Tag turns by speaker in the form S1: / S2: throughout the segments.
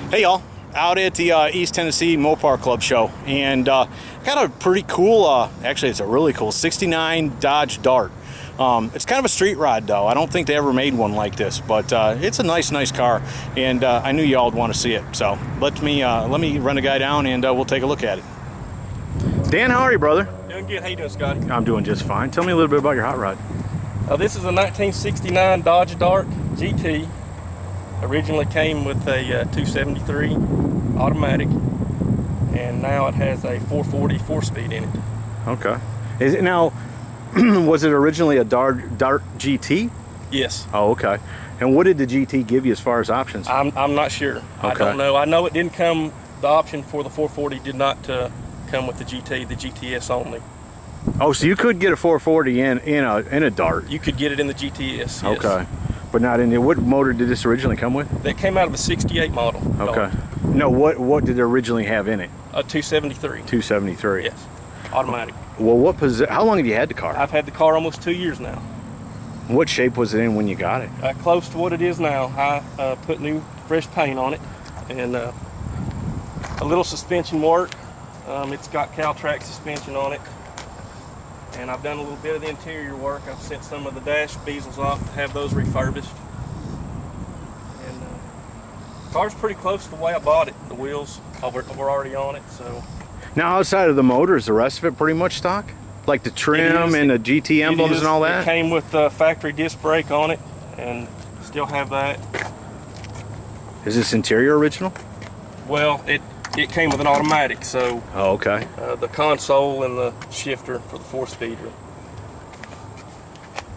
S1: Hey y'all, out at the East Tennessee Mopar Club show, and got a pretty cool, actually it's a really cool 69 Dodge Dart. It's kind of a street rod though. I don't think they ever made one like this, but it's a nice car, and I knew y'all would want to see it. So let me run a guy down and we'll take a look at it. Dan, how are you, brother?
S2: Doing good. How you doing, Scotty?
S1: I'm doing just fine. Tell me a little bit about your hot rod.
S2: This is a 1969 Dodge Dart GT. Originally came with a 273 automatic, and now it has a 440 4-speed in it.
S1: Okay. Is it now? Was it originally a Dart GT?
S2: Yes.
S1: Oh, okay. And what did the GT give you as far as options?
S2: I'm not sure. Okay. I don't know. I know it didn't come. The option for the 440 did not come with the GT. The GTS only.
S1: Oh, so you could get a 440 in a Dart.
S2: You could get it in the GTS. Yes.
S1: Okay. But not in the, what motor did this originally come with?
S2: That came out of a 68 model.
S1: Okay. No, what did it originally have in it?
S2: A 273.
S1: 273.
S2: Yes. Automatic.
S1: Well, how long have you had the car?
S2: I've had the car almost 2 years now.
S1: What shape was it in when you got it?
S2: Close to what it is now. I put new fresh paint on it, and a little suspension work. It's got Caltrack suspension on it. And I've done a little bit of the interior work. I've sent some of the dash bezels off to have those refurbished. And the car's pretty close to the way I bought it. The wheels were already on it, so.
S1: Now, outside of the motor, is the rest of it pretty much stock? Like the trim and the GT emblems and all that?
S2: It came with the factory disc brake on it, and still have that.
S1: Is this interior original?
S2: Well, it came with an automatic, so.
S1: Oh, okay.
S2: The console and the shifter for the 4-speeder.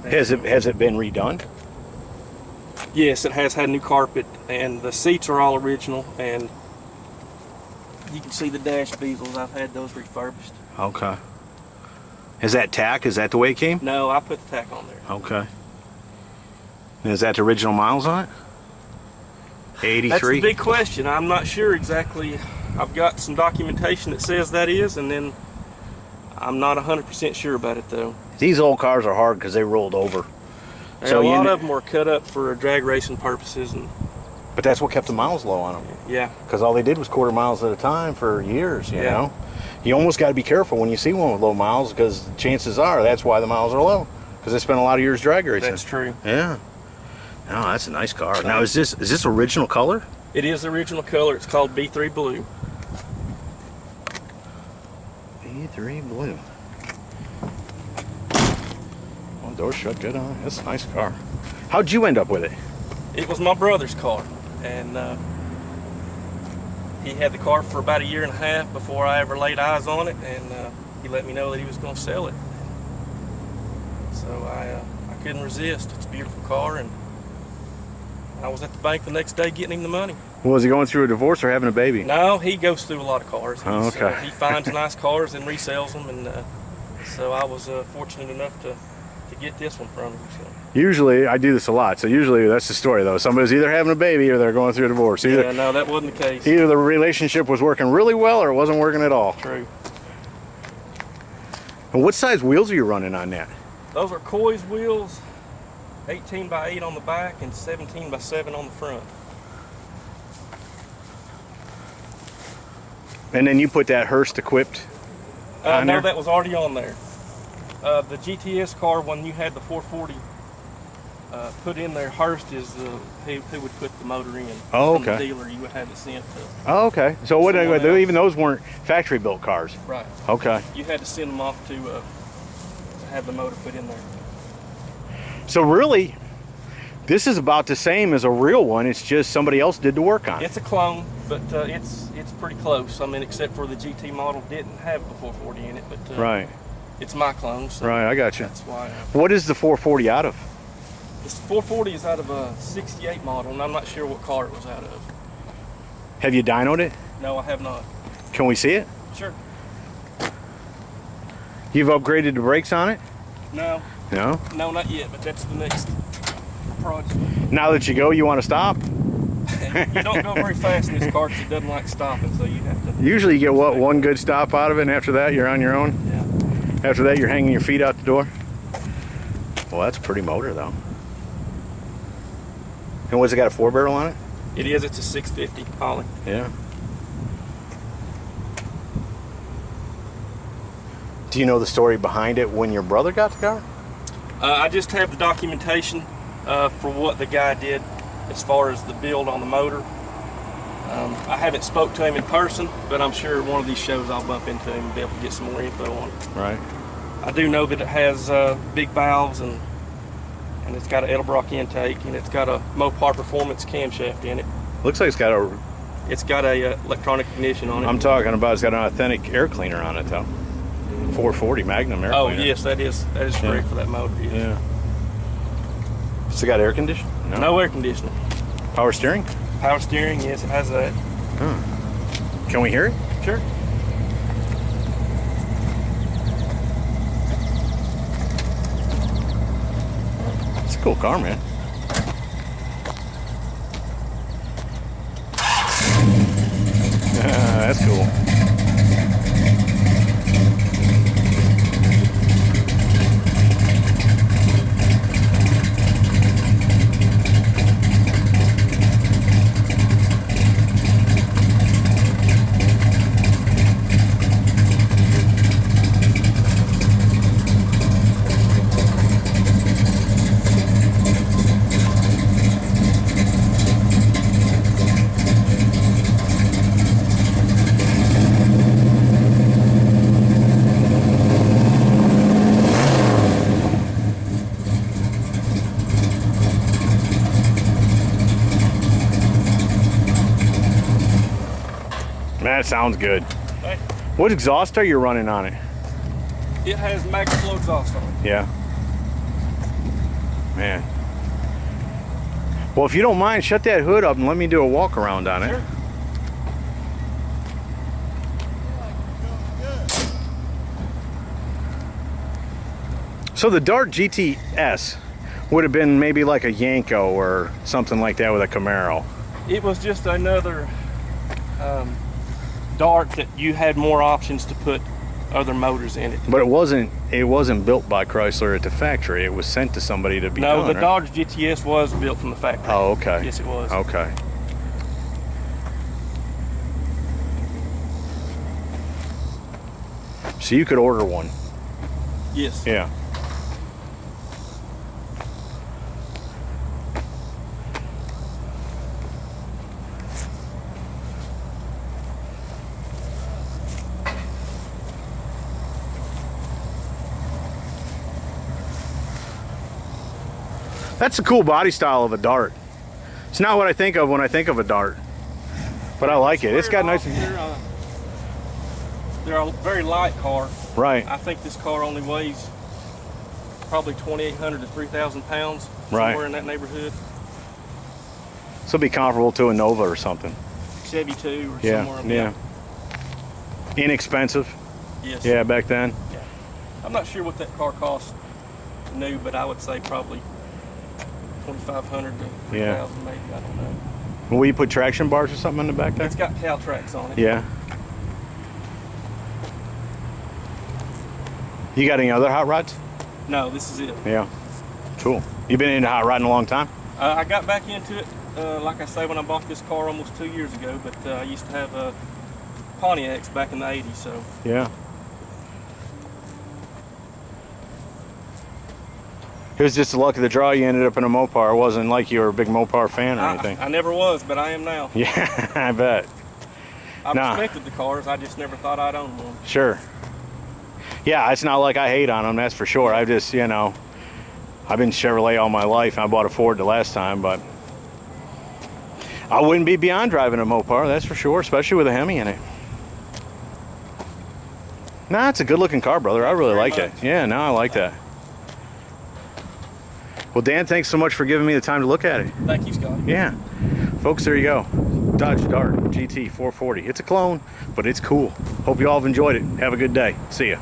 S1: Has it been redone?
S2: Yes, it has had new carpet, and the seats are all original, and you can see the dash bezels. I've had those refurbished.
S1: Okay. Is that tack? Is that the way it came?
S2: No, I put the tack on there.
S1: Okay. And is that the original miles on it? 83?
S2: That's the big question. I'm not sure exactly. I've got some documentation that says that is, and then I'm not 100% sure about it though.
S1: These old cars are hard because they rolled over.
S2: So a lot of them were cut up for drag racing purposes,
S1: but that's what kept the miles low on them.
S2: Yeah.
S1: Because all they did was quarter miles at a time for years. You know, you almost got to be careful when you see one with low miles, because chances are that's why the miles are low, because they spent a lot of years drag racing.
S2: That's true.
S1: Yeah. No, that's a nice car. Now, is this original color?
S2: It is the original color. It's called B3 Blue.
S1: B3 Blue. Well, door's shut good on it. That's a nice car. How'd you end up with it?
S2: It was my brother's car, and he had the car for about 1.5 years before I ever laid eyes on it, and he let me know that he was going to sell it. So I couldn't resist. It's a beautiful car, and I was at the bank the next day getting him the money.
S1: Was he going through a divorce or having a baby?
S2: No, he goes through a lot of cars.
S1: Oh, okay.
S2: He finds nice cars and resells them, and so I was fortunate enough to get this one from him. So.
S1: Usually, I do this a lot, so usually that's the story though. Somebody's either having a baby or they're going through a divorce.
S2: Yeah, no, that wasn't the case.
S1: Either the relationship was working really well or it wasn't working at all.
S2: True.
S1: And what size wheels are you running on that?
S2: Those are Coy's wheels, 18x8 on the back and 17x7 on the front.
S1: And then you put that Hearst equipped on
S2: no,
S1: there?
S2: that was already on there. The GTS car, when you had the 440 put in there, Hearst is who would put the motor in.
S1: Oh,
S2: From
S1: okay.
S2: the dealer, you would have it sent to.
S1: Oh, okay. So what? Even those weren't factory built cars.
S2: Right.
S1: Okay.
S2: You had to send them off to have the motor put in there.
S1: So really, this is about the same as a real one. It's just somebody else did the work on it.
S2: It's a clone, but it's pretty close. I mean, except for the GT model didn't have the 440 in it, but
S1: Right.
S2: it's my clone. So
S1: Right, I got you.
S2: that's why.
S1: What is the 440 out of?
S2: This 440 is out of a 68 model, and I'm not sure what car it was out of.
S1: Have you dynoed it?
S2: No, I have not.
S1: Can we see it?
S2: Sure.
S1: You've upgraded the brakes on it?
S2: No.
S1: No?
S2: No, not yet, but that's the next project.
S1: Now that you go, you want to stop?
S2: You don't go very fast in this car because it doesn't like stopping, so you have to.
S1: Usually you get what, one good stop out of it, and after that you're on your own?
S2: Yeah.
S1: After that you're hanging your feet out the door? Well, that's a pretty motor though. And what's it got, a 4-barrel on it?
S2: It is. It's a 650 Holly.
S1: Yeah. Do you know the story behind it when your brother got the car?
S2: I just have the documentation for what the guy did as far as the build on the motor. I haven't spoke to him in person, but I'm sure one of these shows I'll bump into him and be able to get some more info on it.
S1: Right.
S2: I do know that it has big valves and it's got an Edelbrock intake and it's got a Mopar Performance camshaft in it.
S1: Looks like it's got a...
S2: It's got a electronic ignition on it.
S1: I'm talking about it's got an authentic air cleaner on it though. 440 Magnum air cleaner.
S2: Oh yes, that is correct for that motor. Yes.
S1: Yeah. Still got air conditioning?
S2: No air conditioning.
S1: Power steering?
S2: Power steering, yes, it has that.
S1: Can we hear it?
S2: Sure.
S1: It's a cool car, man. That's cool. That sounds good.
S2: Hey.
S1: What exhaust are you running on it?
S2: It has MagnaFlow exhaust on it.
S1: Yeah. Man. Well, if you don't mind, shut that hood up and let me do a walk around on it.
S2: Sure.
S1: So the Dart GTS would have been maybe like a Yanko or something like that with a Camaro.
S2: It was just another Dart that you had more options to put other motors in it.
S1: But it wasn't built by Chrysler at the factory. It was sent to somebody to be done.
S2: No, the
S1: right?
S2: Dodge GTS was built from the factory.
S1: Oh, okay.
S2: Yes, it was.
S1: Okay. So you could order one.
S2: Yes.
S1: Yeah. That's a cool body style of a Dart. It's not what I think of when I think of a Dart, but I like it. It's got nice.
S2: They're a very light car.
S1: Right.
S2: I think this car only weighs probably 2,800 to 3,000 pounds.
S1: Right.
S2: Somewhere in that neighborhood.
S1: This will be comparable to a Nova or something.
S2: Chevy 2 or
S1: Yeah.
S2: somewhere.
S1: Yeah. Inexpensive.
S2: Yes.
S1: Yeah, back then.
S2: Yeah. I'm not sure what that car cost new, but I would say probably 2,500 to 3,000 maybe. I don't know.
S1: Will you put traction bars or something in the back there?
S2: It's got Caltrax on it.
S1: Yeah. You got any other hot rods?
S2: No, this is it.
S1: Yeah. Cool. You been into hot rodding a long time?
S2: I got back into it, like I say, when I bought this car almost 2 years ago, but I used to have Pontiacs back in the 80s, so.
S1: Yeah. It was just the luck of the draw you ended up in a Mopar. It wasn't like you were a big Mopar fan or anything.
S2: I never was, but I am now.
S1: Yeah, I bet.
S2: I respected the cars, I just never thought I'd own one.
S1: Sure. Yeah, it's not like I hate on them, that's for sure. I just, you know, I've been Chevrolet all my life, and I bought a Ford the last time, but I wouldn't be beyond driving a Mopar, that's for sure, especially with a Hemi in it. Nah, it's a good-looking car, brother. I really like it. Yeah, no, I like that. Well, Dan, thanks so much for giving me the time to look at it.
S2: Thank you, Scott.
S1: Yeah. Folks, there you go. Dodge Dart GT 440. It's a clone, but it's cool. Hope you all have enjoyed it. Have a good day. See ya.